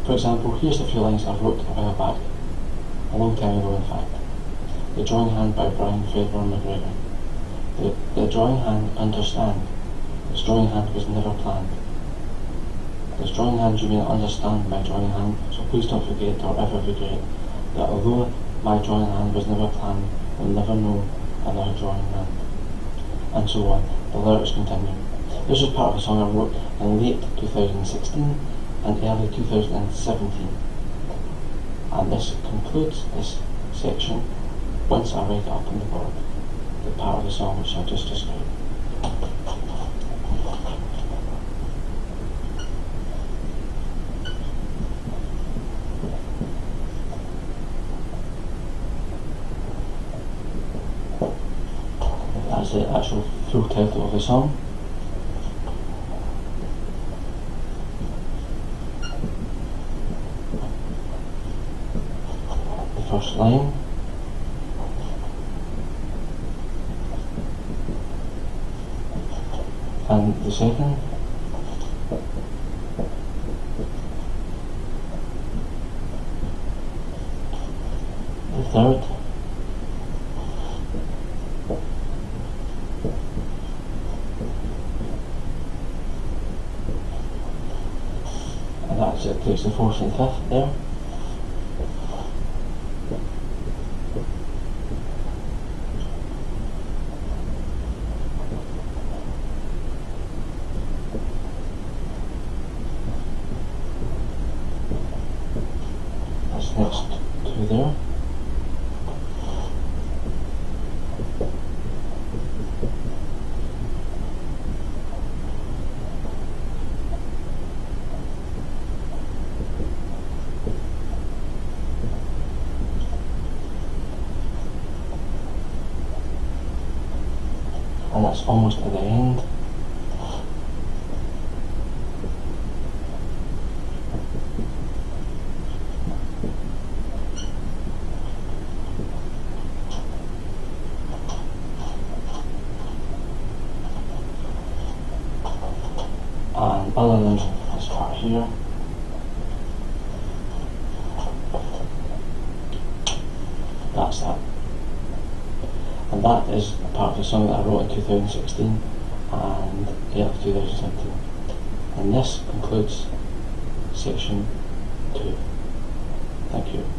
For example, here's a few lines I wrote a while back, a long time ago in fact. The Drawing Hand by Brian Fairbairn McGregor. The drawing hand understand. This drawing hand was never planned. This drawing hand you may not understand my drawing hand, so please don't forget or ever regret that although my drawing hand was never planned, will never know another drawing hand. And so on. The lyrics continue. This was part of a song I wrote in late 2016 and early 2017. And this concludes this section once I write it up on the board, the part of the song which I just described. That's the actual full title of the song. The first line. And the second. The third. And that's it, takes the fourth and fifth there. That's next two there. And that's almost at the end. And other than this part here, that's that. And that is a part of the song that I wrote in 2016 and early 2017. And this concludes section 2. Thank you.